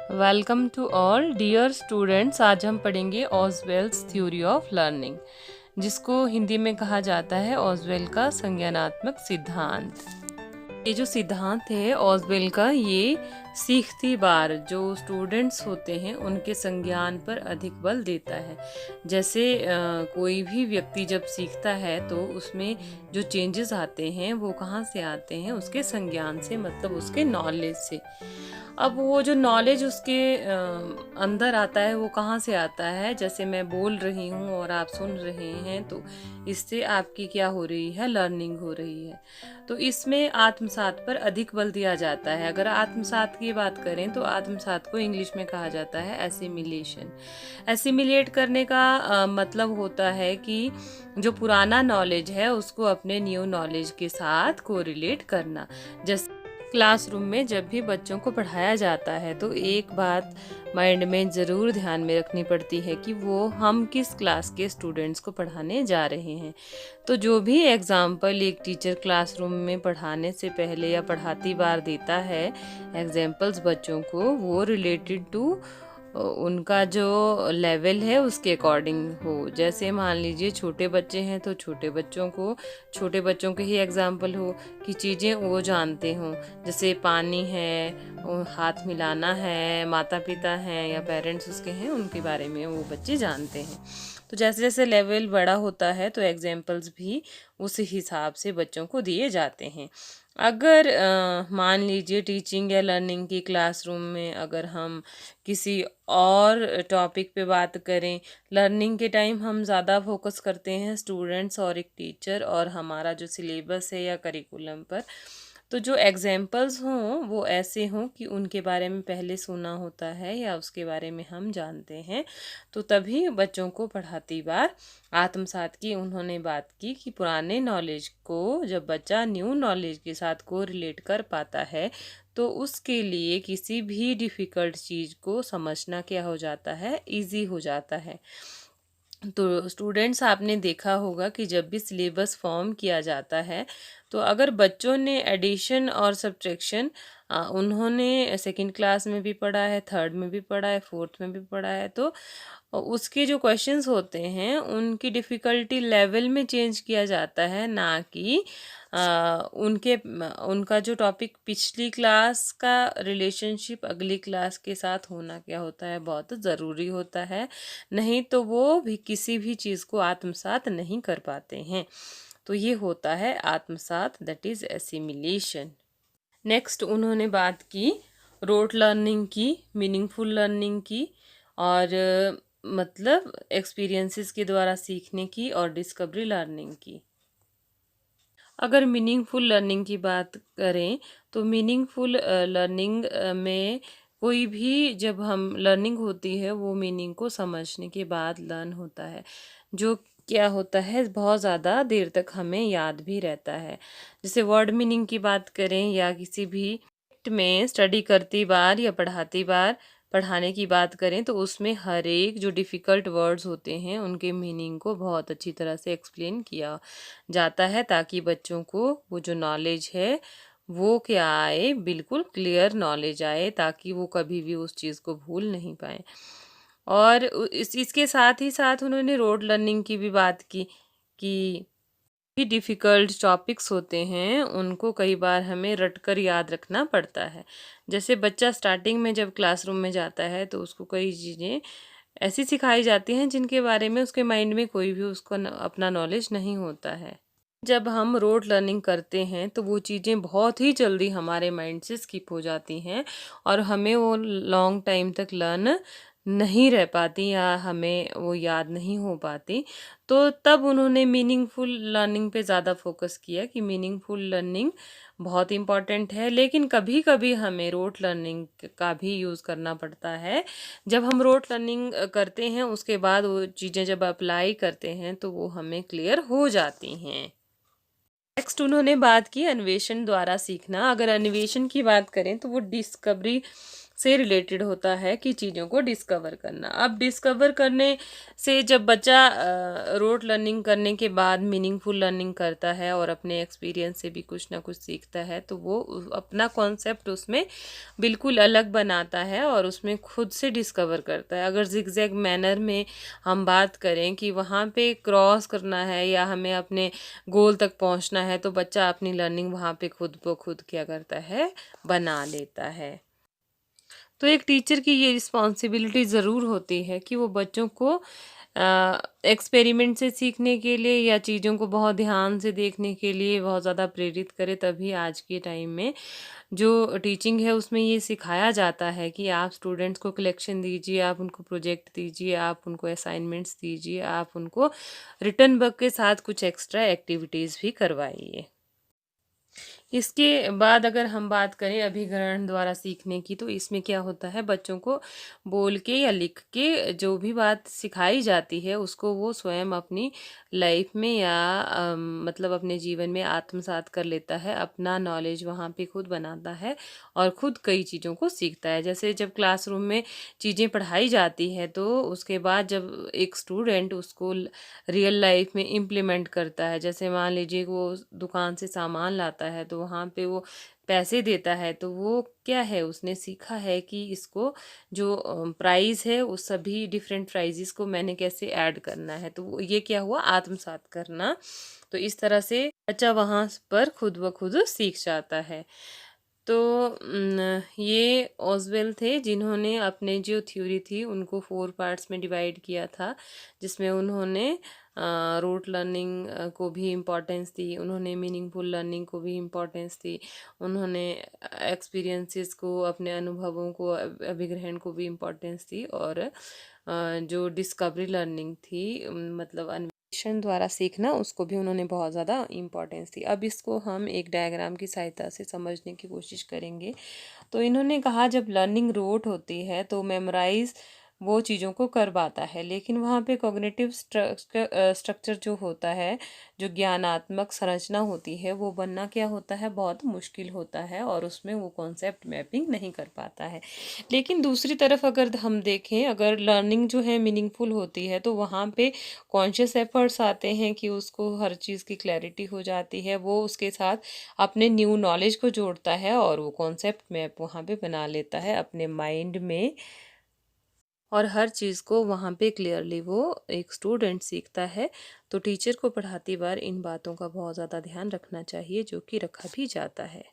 Welcome to all dear students. आज हम पढ़ेंगे ऑसवेल्स थ्योरी ऑफ लर्निंग, जिसको हिंदी में कहा जाता है ऑसवेल का संज्ञानात्मक सिद्धांत। ये जो सिद्धांत है ऑसवेल का, ये सीखती बार जो स्टूडेंट्स होते हैं उनके संज्ञान पर अधिक बल देता है। जैसे कोई भी व्यक्ति जब सीखता है तो उसमें जो चेंजेस आते हैं वो कहाँ से आते हैं? उसके संज्ञान से, मतलब उसके नॉलेज से। अब वो जो नॉलेज उसके अंदर आता है वो कहाँ से आता है? जैसे मैं बोल रही हूँ और आप सुन रहे हैं, तो इससे आपकी क्या हो रही है? लर्निंग हो रही है। तो इसमें आत्मसात पर अधिक बल दिया जाता है। अगर आत्मसात की बात करें तो आत्मसात को इंग्लिश में कहा जाता है एसिमिलेशन। एसिमिलेट करने का मतलब होता है कि जो पुराना नॉलेज है उसको अपने न्यू नॉलेज के साथ कोरिलेट करना। जैसे क्लासरूम में जब भी बच्चों को पढ़ाया जाता है तो एक बात माइंड में ज़रूर ध्यान में रखनी पड़ती है कि वो हम किस क्लास के स्टूडेंट्स को पढ़ाने जा रहे हैं। तो जो भी एग्जाम्पल एक टीचर क्लासरूम में पढ़ाने से पहले या पढ़ाती बार देता है एग्जाम्पल्स बच्चों को, वो रिलेटेड टू उनका जो लेवल है उसके अकॉर्डिंग हो। जैसे मान लीजिए छोटे बच्चे हैं तो छोटे बच्चों के ही एग्जाम्पल हो कि चीज़ें वो जानते हों। जैसे पानी है, हाथ मिलाना है, माता पिता हैं या पेरेंट्स उसके हैं, उनके बारे में वो बच्चे जानते हैं। तो जैसे जैसे लेवल बड़ा होता है तो एग्जाम्पल्स भी उस हिसाब से बच्चों को दिए जाते हैं। अगर मान लीजिए टीचिंग या लर्निंग की क्लासरूम में अगर हम किसी और टॉपिक पे बात करें, लर्निंग के टाइम हम ज़्यादा फोकस करते हैं स्टूडेंट्स और एक टीचर और हमारा जो सिलेबस है या करिकुलम पर। तो जो एग्जाम्पल्स हों वो ऐसे हों कि उनके बारे में पहले सुना होता है या उसके बारे में हम जानते हैं, तो तभी बच्चों को पढ़ाती बार आत्मसात की उन्होंने बात की कि पुराने नॉलेज को जब बच्चा न्यू नॉलेज के साथ को रिलेट कर पाता है तो उसके लिए किसी भी डिफ़िकल्ट चीज़ को समझना क्या हो जाता है? ईजी हो जाता है। तो स्टूडेंट्स, आपने देखा होगा कि जब भी सिलेबस फॉर्म किया जाता है तो अगर बच्चों ने एडिशन और सब्ट्रैक्शन उन्होंने सेकंड क्लास में भी पढ़ा है, थर्ड में भी पढ़ा है, फोर्थ में भी पढ़ा है, तो उसके जो क्वेश्चंस होते हैं उनकी डिफ़िकल्टी लेवल में चेंज किया जाता है, ना कि उनका जो टॉपिक पिछली क्लास का रिलेशनशिप अगली क्लास के साथ होना क्या होता है? बहुत ज़रूरी होता है। नहीं तो वो भी किसी भी चीज़ को आत्मसात नहीं कर पाते हैं। तो ये होता है आत्मसात, दैट इज़ एसिमिलेशन। नेक्स्ट उन्होंने बात की रोट लर्निंग की, मीनिंगफुल लर्निंग की और मतलब एक्सपीरियंसेस के द्वारा सीखने की और डिस्कवरी लर्निंग की। अगर मीनिंगफुल लर्निंग की बात करें तो मीनिंगफुल लर्निंग में कोई भी जब हम लर्निंग होती है वो मीनिंग को समझने के बाद लर्न होता है, जो क्या होता है बहुत ज़्यादा देर तक हमें याद भी रहता है। जैसे वर्ड मीनिंग की बात करें या किसी भी में स्टडी करती बार या पढ़ाती बार पढ़ाने की बात करें तो उसमें हर एक जो डिफ़िकल्ट वर्ड्स होते हैं उनके मीनिंग को बहुत अच्छी तरह से एक्सप्लेन किया जाता है, ताकि बच्चों को वो जो नॉलेज है वो क्या आए, बिल्कुल क्लियर नॉलेज आए, ताकि वो कभी भी उस चीज़ को भूल नहीं पाए। और इसके साथ ही साथ उन्होंने रोड लर्निंग की भी बात की कि भी डिफ़िकल्ट टॉपिक्स होते हैं उनको कई बार हमें रटकर याद रखना पड़ता है। जैसे बच्चा स्टार्टिंग में जब क्लासरूम में जाता है तो उसको कई चीज़ें ऐसी सिखाई जाती हैं जिनके बारे में उसके माइंड में कोई भी उसको अपना नॉलेज नहीं होता है। जब हम रोड लर्निंग करते हैं तो वो चीज़ें बहुत ही जल्दी हमारे माइंड से स्किप हो जाती हैं और हमें वो लॉन्ग टाइम तक लर्न नहीं रह पाती या हमें वो याद नहीं हो पाती। तो तब उन्होंने मीनिंगफुल लर्निंग पे ज़्यादा फोकस किया कि मीनिंगफुल लर्निंग बहुत इम्पॉर्टेंट है, लेकिन कभी कभी हमें रोट लर्निंग का भी यूज़ करना पड़ता है। जब हम रोट लर्निंग करते हैं उसके बाद वो चीज़ें जब अप्लाई करते हैं तो वो हमें क्लियर हो जाती हैं। नेक्स्ट उन्होंने बात की अन्वेषण द्वारा सीखना। अगर अन्वेषण की बात करें तो वो डिस्कवरी से रिलेटेड होता है कि चीज़ों को डिस्कवर करना। अब डिस्कवर करने से जब बच्चा रोट लर्निंग करने के बाद मीनिंगफुल लर्निंग करता है और अपने एक्सपीरियंस से भी कुछ ना कुछ सीखता है, तो वो अपना कॉन्सेप्ट उसमें बिल्कुल अलग बनाता है और उसमें खुद से डिस्कवर करता है। अगर जिगजैग मैनर में हम बात करें कि वहाँ पे क्रॉस करना है या हमें अपने गोल तक पहुँचना है, तो बच्चा अपनी लर्निंग वहाँ पे खुद ब खुद क्या करता है, बना लेता है। तो एक टीचर की ये रिस्पॉन्सिबिलिटी ज़रूर होती है कि वो बच्चों को एक्सपेरिमेंट से सीखने के लिए या चीज़ों को बहुत ध्यान से देखने के लिए बहुत ज़्यादा प्रेरित करे। तभी आज के टाइम में जो टीचिंग है उसमें ये सिखाया जाता है कि आप स्टूडेंट्स को कलेक्शन दीजिए, आप उनको प्रोजेक्ट दीजिए, आप उनको असाइनमेंट्स दीजिए, आप उनको रिटर्न वर्क के साथ कुछ एक्स्ट्रा एक्टिविटीज़ भी करवाइए। इसके बाद अगर हम बात करें अभिग्रहण द्वारा सीखने की, तो इसमें क्या होता है, बच्चों को बोल के या लिख के जो भी बात सिखाई जाती है उसको वो स्वयं अपनी लाइफ में या मतलब अपने जीवन में आत्मसात कर लेता है, अपना नॉलेज वहाँ पे खुद बनाता है और खुद कई चीज़ों को सीखता है। जैसे जब क्लासरूम में चीज़ें पढ़ाई जाती है तो उसके बाद जब एक स्टूडेंट उसको रियल लाइफ में इम्प्लीमेंट करता है, जैसे मान लीजिए वो दुकान से सामान लाता है तो वहाँ पे वो पैसे देता है, तो वो क्या है, उसने सीखा है कि इसको जो प्राइस है उस सभी डिफरेंट प्राइजेस को मैंने कैसे ऐड करना है, तो ये क्या हुआ, आत्मसात करना। तो इस तरह से बच्चा वहाँ पर खुद ब खुद सीख जाता है। तो ये ऑज़वेल थे जिन्होंने अपने जो थ्योरी थी उनको 4 पार्ट्स में डिवाइड किया था, जिसमें उन्होंने रोट लर्निंग को भी इम्पोर्टेंस दी, उन्होंने मीनिंगफुल लर्निंग को भी इम्पोर्टेंस दी, उन्होंने एक्सपीरियंसेस को, अपने अनुभवों को, अभिग्रहण को भी इम्पोर्टेंस दी और जो डिस्कवरी लर्निंग थी मतलब अन्वेषण द्वारा सीखना, उसको भी उन्होंने बहुत ज़्यादा इम्पोर्टेंस दी। अब इसको हम एक डायग्राम की सहायता से समझने की कोशिश करेंगे। तो इन्होंने कहा जब लर्निंग रोट होती है तो मेमोराइज वो चीज़ों को कर पाता है, लेकिन वहाँ पे कॉग्निटिव स्ट्रक्चर जो होता है, जो ज्ञानात्मक संरचना होती है, वो बनना क्या होता है, बहुत मुश्किल होता है और उसमें वो कॉन्सेप्ट मैपिंग नहीं कर पाता है। लेकिन दूसरी तरफ अगर हम देखें, अगर लर्निंग जो है मीनिंगफुल होती है तो वहाँ पे कॉन्शियस एफर्ट्स आते हैं कि उसको हर चीज़ की क्लैरिटी हो जाती है, वो उसके साथ अपने न्यू नॉलेज को जोड़ता है और वो कॉन्सेप्ट मैप वहाँ पे बना लेता है अपने माइंड में और हर चीज़ को वहाँ पे क्लियरली वो एक स्टूडेंट सीखता है। तो टीचर को पढ़ाती बार इन बातों का बहुत ज़्यादा ध्यान रखना चाहिए, जो कि रखा भी जाता है।